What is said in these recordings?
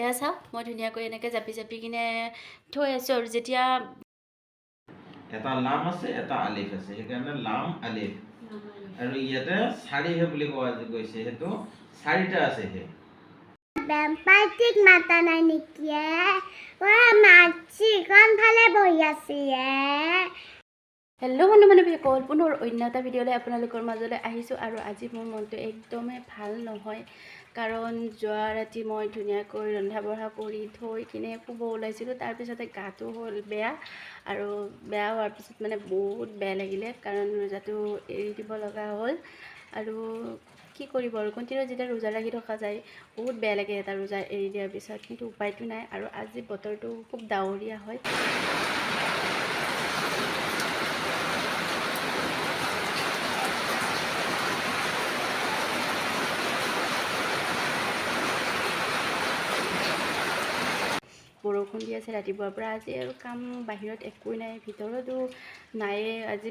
এয়া চাওক মই ধুনীয়াকৈ এনেকৈ জাপি জাপি কিনে থৈ আছোঁ আৰু যেতিয়া এটা লাম আছে এটা আলিফ আছে সেইকাৰণে লাম আলিফ আৰু ইয়াতে চাৰিহে বুলি কোৱা গৈছে সেইটো চাৰিটা আছে হে বেম্পাইটিক মাতা নাই নেকি মাছি কোনফালে বহি আছে হেল্ল' মানুহসকল পুনৰ অন্য এটা ভিডিঅ'লৈ আপোনালোকৰ মাজলৈ আহিছোঁ আৰু আজি মোৰ মনটো একদমেই ভাল নহয় কাৰণ যোৱা ৰাতি মই ধুনীয়াকৈ ৰন্ধা বঢ়া কৰি থৈ কিনে শুব ওলাইছিলোঁ তাৰপিছতে গাটো হ'ল বেয়া আৰু বেয়া হোৱাৰ পিছত মানে বহুত বেয়া লাগিলে কাৰণ ৰোজাটো এৰি দিব লগা হ'ল আৰু কি কৰিব আৰু কণ্টিনিউ যেতিয়া ৰোজা লাগি থকা যায় বহুত বেয়া লাগে এটা ৰোজা এৰি দিয়াৰ পিছত কিন্তু উপায়টো নাই আৰু আজি বতৰটো খুব ডাৱৰীয়া হয় বৰষুণ দি আছে ৰাতিপুৱাৰ পৰা আজি আৰু কাম বাহিৰত একোৱেই নাই ভিতৰতো নায়ে আজি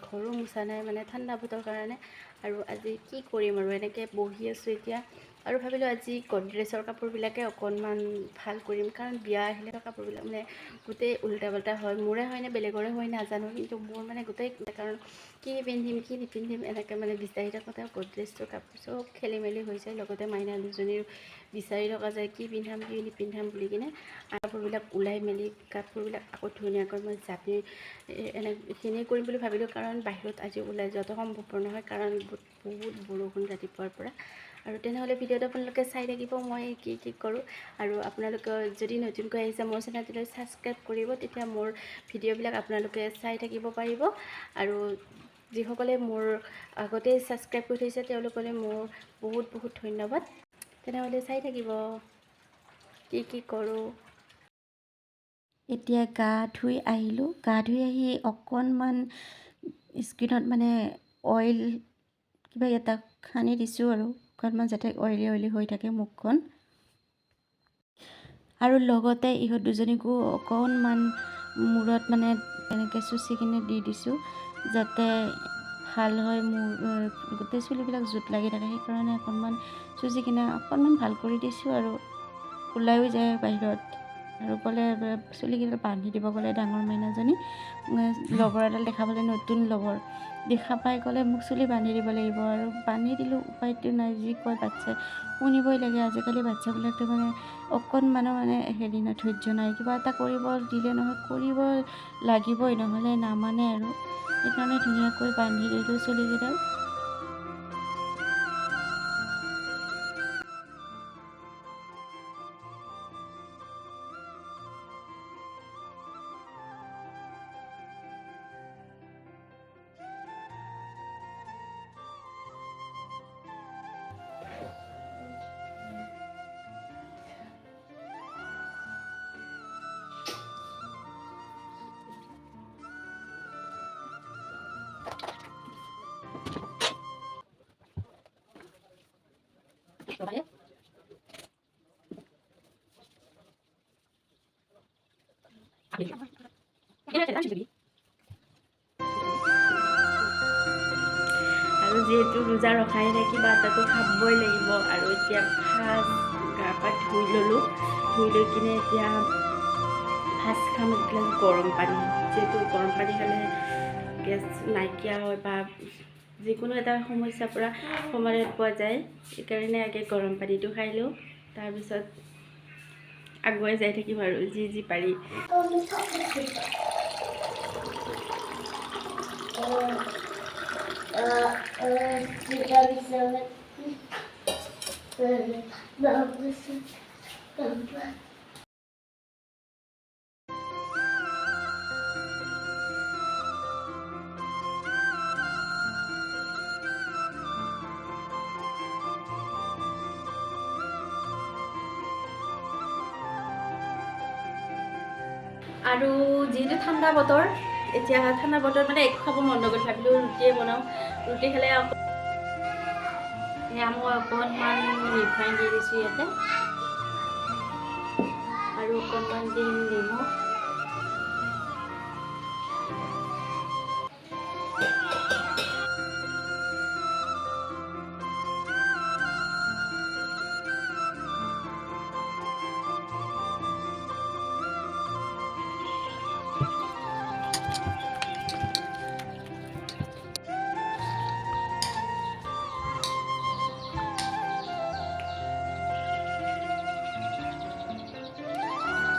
ঘৰো মোচা নাই মানে ঠাণ্ডা বতৰ কাৰণে আৰু আজি কি কৰিম আৰু এনেকৈ বহি আছোঁ এতিয়া আৰু ভাবিলোঁ আজি গডৰেজৰ কাপোৰবিলাকে অকণমান ভাল কৰিম কাৰণ বিয়া আহিলে কাপোৰবিলাক মানে গোটেই উল্টা পাল্টা হয় মোৰে হয়নে বেলেগৰে হয় নাজানো কিন্তু মোৰ মানে গোটেই কাৰণ কি পিন্ধিম কি নিপিন্ধিম এনেকৈ মানে বিচাৰি থাকোঁতে গডৰেজটোৰ কাপোৰ চব খেলি মেলি হৈ যায় লগতে মাইনা দুজনীৰ বিচাৰি থকা যায় কি পিন্ধাম কি নিপিন্ধাম বুলি কিনে কাপোৰবিলাক ওলাই মেলি কাপোৰবিলাক আকৌ ধুনীয়াকৈ মই জাপি এনেখিনি কৰিম বুলি ভাবিলোঁ কাৰণ বাহিৰত আজি ওলাই যোৱাটো সম্ভৱপৰ নহয় কাৰণ বহুত বৰষুণ ৰাতিপুৱাৰ পৰা আৰু তেনেহ'লে ভিডিঅ'টো আপোনালোকে চাই থাকিব মই কি কৰোঁ আৰু আপোনালোকে যদি নতুনকৈ আহিছে মোৰ চেনেলটোলৈ ছাবস্ক্ৰাইব কৰিব তেতিয়া মোৰ ভিডিঅ'বিলাক আপোনালোকে চাই থাকিব পাৰিব আৰু যিসকলে মোৰ আগতে ছাবস্ক্ৰাইব কৰি থৈছে তেওঁলোকলৈ মোৰ বহুত ধন্যবাদ তেনেহ'লে চাই থাকিব কি কৰোঁ এতিয়া গা ধুই আহিলোঁ গা ধুই আহি অকণমান স্কিনত মানে অইল কিবা এটা সানি দিছোঁ আৰু অকণমান যাতে অইলি হৈ থাকে মুখখন আৰু লগতে ইহঁত দুজনীকো অকণমান মূৰত মানে এনেকৈ চুচি কিনে দি দিছোঁ যাতে ভাল হয় মোৰ গোটেই চুলিবিলাক জোঁট লাগি থাকে সেইকাৰণে অকণমান চুচি কিনে অকণমান ভাল কৰি দিছোঁ আৰু ওলাইও যায় বাহিৰত আৰু গ'লে চুলিকেইডাল বান্ধি দিব গ'লে ডাঙৰ মাইনাজনী লগৰ এডাল দেখা পালে নতুন লগৰ দেখা পাই গ'লে মোক চুলি বান্ধি দিব লাগিব আৰু বান্ধি দিলোঁ উপায়টো নাই যি কয় বাচ্ছাই শুনিবই লাগে আজিকালি বাচ্ছাবিলাকতো মানে অকণমানো মানে হেৰি নাই ধৈৰ্য নাই কিবা এটা কৰিব দিলে নহয় কৰিব লাগিবই নহ'লে নামানে আৰু সেইকাৰণে ধুনীয়াকৈ বান্ধি দিলোঁ চুলিকেইডাল Vale. আৰু যিহেতু ৰোজা ৰখাই নাই কিবা এটাতো খাবই লাগিব আৰু এতিয়া ভাত গা পা ধুই ল'লোঁ ধুই লৈ কিনে এতিয়া ভাত খাম এগিলাচ গৰম পানী যিহেতু গৰম পানী খালে গেছ নাইকিয়া হয় বা যিকোনো এটা সমস্যাৰ পৰা সমাধান পোৱা যায় সেইকাৰণে আগে গৰম পানীটো খাই লওঁ তাৰপিছত আগুৱাই যাই থাকিম আৰু যি পাৰি আৰু যিহেতু ঠাণ্ডা বতৰ এতিয়া ঠাণ্ডা বতৰ মানে একো খাব মন নগ'ল ভাবিলোঁ ৰুটিয়ে বনাওঁ ৰুটি খালে এয়া মই অকণমান ৰিফাইন দি দিছোঁ ইয়াতে আৰু অকণমান দিম নিমখ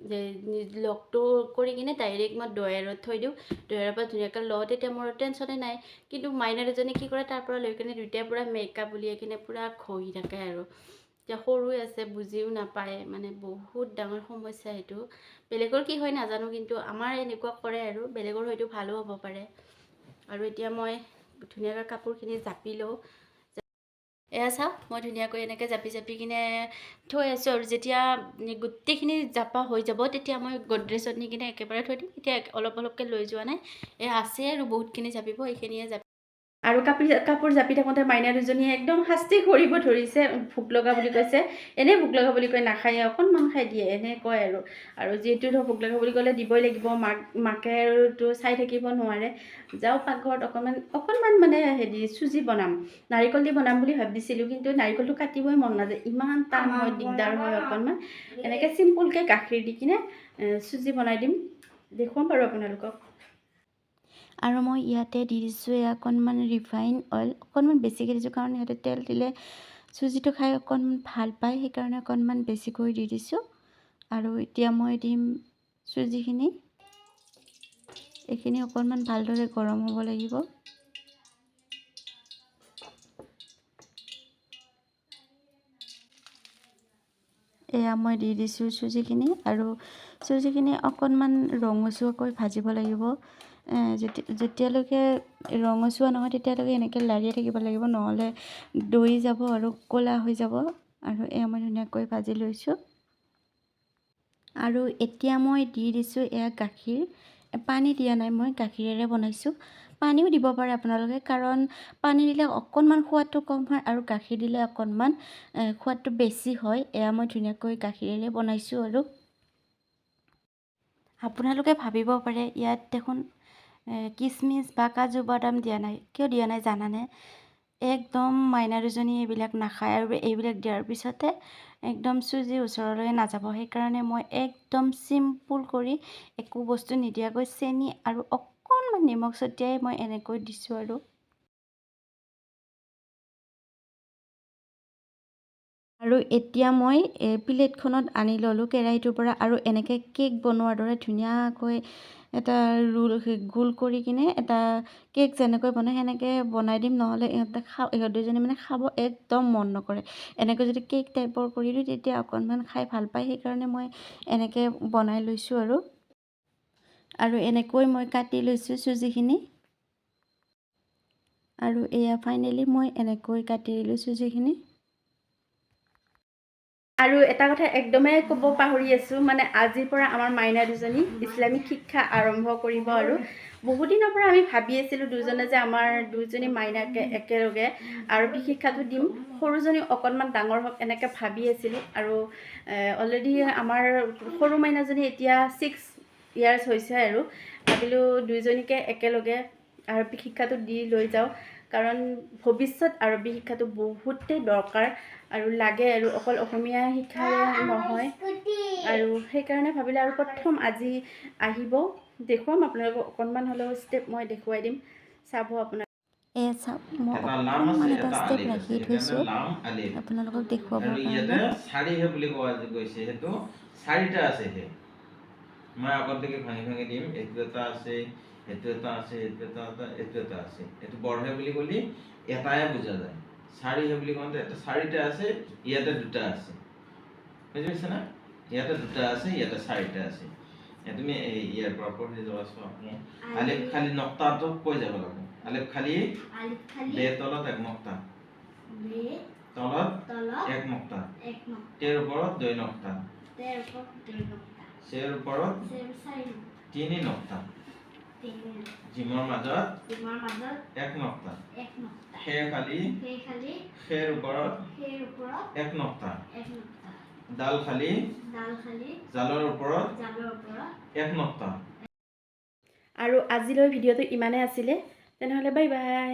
যে লকটো কৰি কিনে ডাইৰেক্ট মই ড্ৰয়াৰত থৈ দিওঁ, ড্ৰয়াৰৰ পৰা ধুনীয়াকৈ লওঁ, তেতিয়া মোৰ টেনশ্যনে নাই। কিন্তু মাইনাৰ এজনী কি কৰে, তাৰ পৰা লৈ কিনে দুইটাই পূৰা মেকআপ উলিয়াই কিনে পূৰা ঘঁহি থাকে আৰু এতিয়া সৰুৱে আছে, বুজিও নাপায়, মানে বহুত ডাঙৰ সমস্যা সেইটো। বেলেগৰ কি হয় নাজানো, কিন্তু আমাৰ এনেকুৱা কৰে আৰু বেলেগৰ হয়তো ভালো হ'ব পাৰে। আৰু এতিয়া মই ধুনীয়াকৈ কাপোৰখিনি জাপি লওঁ। এয়া চাওক, মই ধুনীয়াকৈ এনেকৈ জাপি জাপি কিনে থৈ আছোঁ। আৰু যেতিয়া গোটেইখিনি জাপা হৈ যাব, তেতিয়া মই গডৰেজত নি কিনে একেবাৰে থৈ দিম। এতিয়া অলপ অলপকৈ লৈ যোৱা নাই, আছে আৰু বহুতখিনি জাপিব, এইখিনিয়ে জাপি। আৰু কাপোৰ জাপি থাকোঁতে মাইনা দুজনীয়ে একদম শাস্তি কৰিব ধৰিছে, ভোক লগা বুলি কৈছে। এনেই ভোক লগা বুলি কৈ নাখায়, অকণমান খাই দিয়ে, এনে কয় আৰু যিহেতু ধৰক ভোক লগা বুলি ক'লে দিবই লাগিব, মাকে আৰু চাই থাকিব নোৱাৰে। যাওঁ পাকঘৰত, অকণমান মানে চুজি বনাম, নাৰিকল দি বনাম বুলি ভাবিছিলোঁ, কিন্তু নাৰিকলটো কাটিবই মন নাযায়, ইমান টান হয়, দিগদাৰ হয় অকণমান। এনেকৈ চিম্পুলকৈ গাখীৰ দি কিনে চুজি বনাই দিম, দেখুৱাম বাৰু আপোনালোকক। আৰু মই ইয়াতে দি দিছোঁ অকণমান ৰিফাইন অইল, অকণমান বেছিকৈ দিছোঁ, কাৰণ ইয়াতে তেল দিলে চুজিটো খাই অকণমান ভাল পায়, সেইকাৰণে অকণমান বেছিকৈ দি দিছোঁ। আৰু এতিয়া মই দিম চুজিখিনি, এইখিনি অকণমান ভালদৰে গৰম হ'ব লাগিব। এয়া মই দি দিছোঁ চুজিখিনি, আৰু চুজিখিনি অকণমান ৰঙচুৱাকৈ ভাজিব লাগিব। যেতিয়ালৈকে ৰঙচুৱা নহয়, তেতিয়ালৈকে এনেকৈ লাৰিয়ে থাকিব লাগিব, নহ'লে দৈ যাব আৰু ক'লা হৈ যাব। আৰু এয়া মই ধুনীয়াকৈ ভাজি লৈছোঁ। আৰু এতিয়া মই দি দিছোঁ এয়া গাখীৰ, পানী দিয়া নাই, মই গাখীৰেৰে বনাইছোঁ। পানীও দিব পাৰে আপোনালোকে, কাৰণ পানী দিলে অকণমান সোৱাদটো কম হয়, আৰু গাখীৰ দিলে অকণমান সোৱাদটো বেছি হয়। এয়া মই ধুনীয়াকৈ গাখীৰেৰে বনাইছোঁ। আৰু আপোনালোকে ভাবিব পাৰে, ইয়াত দেখোন কিচমিচ বা কাজু বাদাম দিয়া নাই, কিয় দিয়া নাই জানানে? একদম মাইনা দুজনী এইবিলাক নাখায়, আৰু এইবিলাক দিয়াৰ পিছতে একদম চুজি ওচৰলৈ নাযাব। সেইকাৰণে মই একদম চিম্পুল কৰি একো বস্তু নিদিয়াকৈ চেনি আৰু অকণমান নিমখ ছটিয়াই মই এনেকৈ দিছোঁ। আৰু এতিয়া মই প্লেটখনত আনি ল'লোঁ কেৰাহীটোৰ পৰা, আৰু এনেকৈ কেক বনোৱাৰ দৰে ধুনীয়াকৈ এটা গোল কৰি কিনে এটা কেক যেনেকৈ বনায় সেনেকৈ বনাই দিম, নহ'লে ইহঁত দুজনী মানে খাব একদম মন নকৰে। এনেকৈ যদি কেক টাইপৰ কৰি দিওঁ, তেতিয়া অকণমান খাই ভাল পায়, সেইকাৰণে মই এনেকৈ বনাই লৈছোঁ। আৰু এনেকৈ মই কাটি লৈছোঁ চুজিখিনি, আৰু এয়া ফাইনেলি মই এনেকৈ কাটি দিলোঁ চুজিখিনি। আৰু এটা কথা একদমেই ক'ব পাহৰি আছোঁ, মানে আজিৰ পৰা আমাৰ মাইনা দুজনী ইছলামিক শিক্ষা আৰম্ভ কৰিব। আৰু বহুত দিনৰ পৰা আমি ভাবি আছিলোঁ দুজনে যে আমাৰ দুজনী মাইনাকে একেলগে আৰবী শিক্ষাটো দিম, সৰুজনী অকণমান ডাঙৰ হওক, এনেকৈ ভাবি আছিলোঁ। আৰু অলৰেডি আমাৰ সৰু মাইনাজনী এতিয়া 6 ইয়াৰ্ছ হৈছে, আৰু ভাবিলোঁ দুইজনীকে একেলগে আৰবী শিক্ষাটো দি লৈ যাওঁ, কাৰণ ভৱিষ্যত আৰবী শিক্ষাটো বহুতেই দৰকাৰ আৰু লাগে, আৰু অকল অসমীয়া শিক্ষাৰে নহয়। আৰু সেইকাৰণে ভাবিলে, আৰু প্ৰথম আজি আহিব, দেখুৱাম আপোনালোকক, অকণমান হ'লেও ষ্টেপ মই দেখুৱাই দিম, চাব আপোনালোকে। এয়া চাওক, মই অকণমান এটা ষ্টেপ ৰাখি থৈছোঁ আপোনালোকক দেখুৱাবৰ কাৰণে। চাৰিহে বুলি কোৱা গৈছে, সেইটো চাৰিটা আছে। মই আগতীয়াকৈ ভাঙি ভাঙি দিম, এইটো এটা আছে, এইটো এটা আছে, এইটো এটা এইটো এটা আছে। এইটো বৰহে বুলি ক'লে এটাই বুজা যায়, চাৰিহে বুলি কওঁতে এটা চাৰিটা আছে, ইয়াতে দুটা আছে, বুজি পাইছে না? ইয়াতে দুটা আছে, ইয়াতে চাৰিটা আছে। তুমি ইয়াৰ পৰা পঢ়ি যাবাচোন। আপুনি আলিফ খালি নক্তাটো কৈ যাব লাগিব। আলিফ খালি বে তলত এক নক্তা, তলত এক নক্তা, তেৰ ওপৰত দুই নক্তা, চেৰ ওপৰত তিনি নক্তা, জিমৰ মাজত এক নক্তা, খে খালি খেৰ ওপৰত এক নক্তা, ডাল খালি জালৰ ওপৰত এক নক্তা। আৰু আজিলৈ ভিডিঅ'টো ইমানেই আছিলে, তেনেহ'লে বাই বাই।